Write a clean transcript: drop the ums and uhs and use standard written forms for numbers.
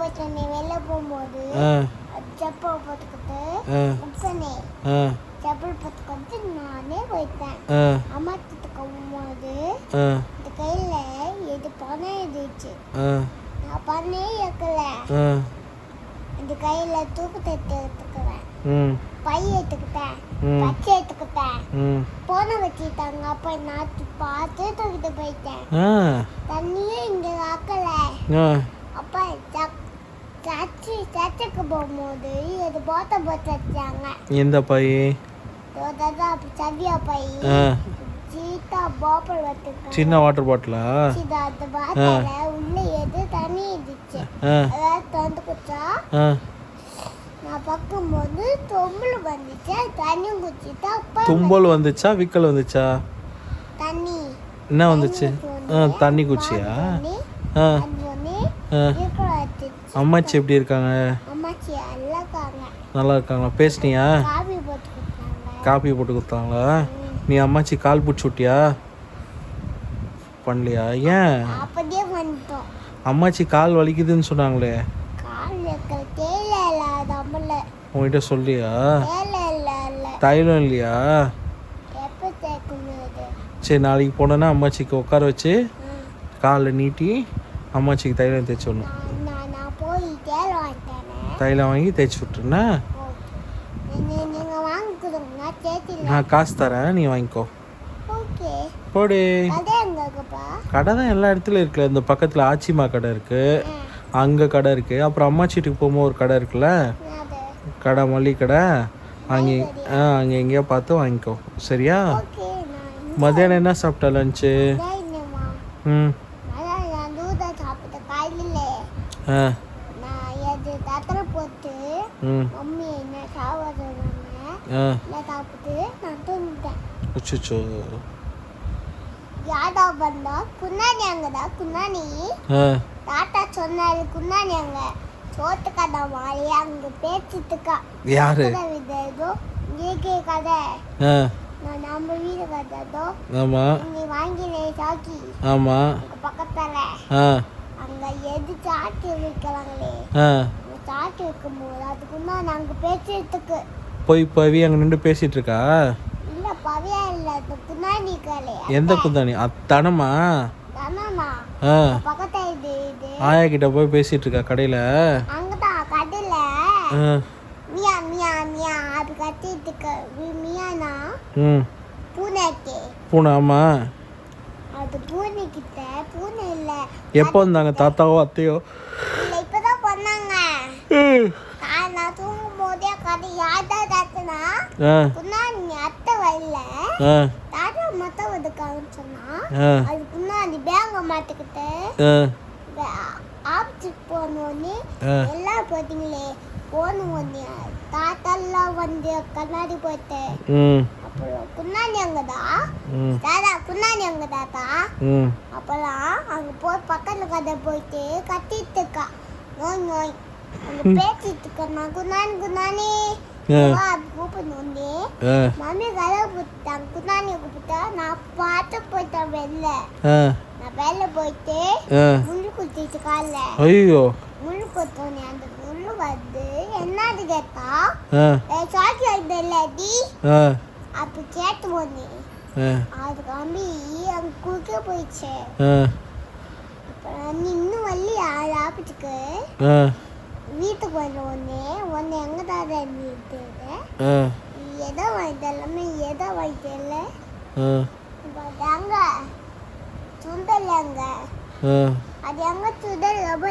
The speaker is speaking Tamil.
போயிட்டேன் வெளில போகும்போது செப்பல் போட்டுக்கிட்டு செப்பல் போட்டுக்கிட்டு நானே போயிட்டேன். அம்மா கிட்ட போகும்போது இந்த கையில இது பணம் இருந்துச்சு. நான் பணமே வைக்கல. இந்த கையில தூக்கு தட்டு எடுத்துக்குவேன், பை எடுத்துக்கிட்டேன், பச்சை எடுத்துக்கிட்டேன், போன வச்சுட்டாங்க. அப்ப நான் பார்த்து தூக்கிட்டு போயிட்டேன். தண்ணியும் இங்க ஆக்கல. அப்ப சர்ச்சுக்கு போகும்போது இது போட்ட போட்டு வச்சாங்க. எந்த பை? சதியா பை. சீட்டா பாட்டில் வச்சிருக்காங்க. சின்ன வாட்டர் பாட்டிலா? அந்த பாட்டில உள்ள எது தண்ணி இருந்துச்சு. அதாவது தந்து குச்சா நான் பார்க்கும்போது தும்பல் வந்துச்சு. தண்ணி குச்சிட்டா தும்பல் வந்துச்சா விக்கல் வந்துச்சா? தண்ணி. என்ன வந்துச்சு? தண்ணி குச்சியா? அம்மாச்சி எப்படி இருக்காங்க? அம்மாச்சி நல்லா இருக்காங்களா? பேசுனியா? காப்பி போட்டு கொடுத்தாங்களா? நீ அம்மாச்சி கால் பிடிச்சி விட்டியா? பண்ணலையா? ஏன்? அப்படியே வந்துட்டோம். அம்மாச்சி கால் வலிக்குதுன்னு சொன்னாங்களே. உங்ககிட்ட சொல்லியா? தைலம் இல்லையா? சரி, நாளைக்கு போனோன்னா அம்மாச்சிக்கு உட்கார வச்சு காலில் நீட்டி அம்மாச்சிக்கு தைலம் தேய்ச்சி விடணும். தைலம் வாங்கி தேய்ச்சி விட்டுருண்ணா. நான் காசு தரேன், நீ வாங்கிக்கோ. போடு. கடை தான் எல்லா இடத்துலையும் இருக்குல்ல. இந்த பக்கத்தில் ஆச்சிமா கடை இருக்குது, அங்கே கடை இருக்குது. அப்புறம் அம்மாச்சி வீட்டுக்கு போகும்போது ஒரு கடை இருக்குல்ல, கடை மல்லிகை கடை, அங்கே அங்கே எங்கேயோ பார்த்து வாங்கிக்கோ. சரியா? மத்தியானம் என்ன சாப்பிட்டா லஞ்சு? அச்சோ, யாடா வந்தா குன்னானி அங்கடா. குன்னானி தாத்தா சொன்னாரு குன்னானி அங்க சோத்து கடை மாதிரி அங்க பேசிட்டு இருக்கா. யாரு? ஏதோ இங்கே கடை நம்ம வீடு கதோ. ஆமா, நீ வாங்கினே சாக்கி. ஆமா, பக்கத்துல அங்க எது சாக்கி வைக்கலாங்களே. சாக்கி வைக்கும்போது அதுக்குன்னா நாங்க பேசிட்டுக்கு போய் பவி அங்க நின்று பேசிட்டு இருக்கா. இல்ல பவியா இல்ல, குன்னானி கலை. எந்த குந்தானி? அத்தனமா தானமா பக்கத்துல இது ஆயா கிட்ட போய் பேசிட்டு இருக்கா கடையில. அங்கதான் கடையில மியா மியா மியா அது கத்திட்டு இருக்க. மியானா பூனைக்கு. பூனை? ஆமா, அது பூனை கிட்ட. பூனை இல்ல. எப்போ வந்தாங்க? தாத்தாவோ அத்தையோ? இல்ல, இப்பதான் பண்ணாங்க. நான் தூங்கும் போதே கதை யார்தான் தாத்தனா குன்னாடி அத்தை வரல. தாத்தா மொத்தம் வந்துக்காங்கன்னு சொன்னா அது குன்னாடி பேங்க மாட்டுக்கிட்டு ஆப்ஜெக்ட் போனோடனே எல்லாம் போட்டீங்களே போனோடனே தாத்தாலாம் வந்து கண்ணாடி போயிட்டு அப்புறம் குன்னாடி அங்கதா தாத்தா குன்னாடி அங்க தாத்தா. அப்பெல்லாம் அங்க போய் பக்கத்துல கதை போயிட்டு கத்திட்டு இருக்கா. நோய் நோய் அங்க பேசிட்டு இருக்கா. நான் குன்னானி குன்னானி கூப்பிடணுன்னே மம்மி கதை கூப்பிட்டாங்க. குன்னானியை கூப்பிட்டா நான் பார்த்து போயிட்டேன் வெளில. நான் வெளில போயிட்டு முள்ளு குத்திட்டு காலில். ஐயோ, முள்ளு குத்தோன்னே அந்த முள்ளு வந்து என்னது கேட்டா சாக்கி ஆகிட்டு இல்லாட்டி அப்படி கேட்டு போனே. அது கம்பி அங்க குறுக்க போயிடுச்சு. அப்புறம் இன்னும் வள்ளி ஆப்பிட்டுக்கு வீட்டுக்கு வந்த ஒன்னு எங்க தாத்தா இருந்துட்டு எதோ வாங்கிட்டு எல்லாமே எதோ வாங்கிட்டு இல்லை. அங்க சுண்டல் அங்க அது எங்க சுண்டல் ரொம்ப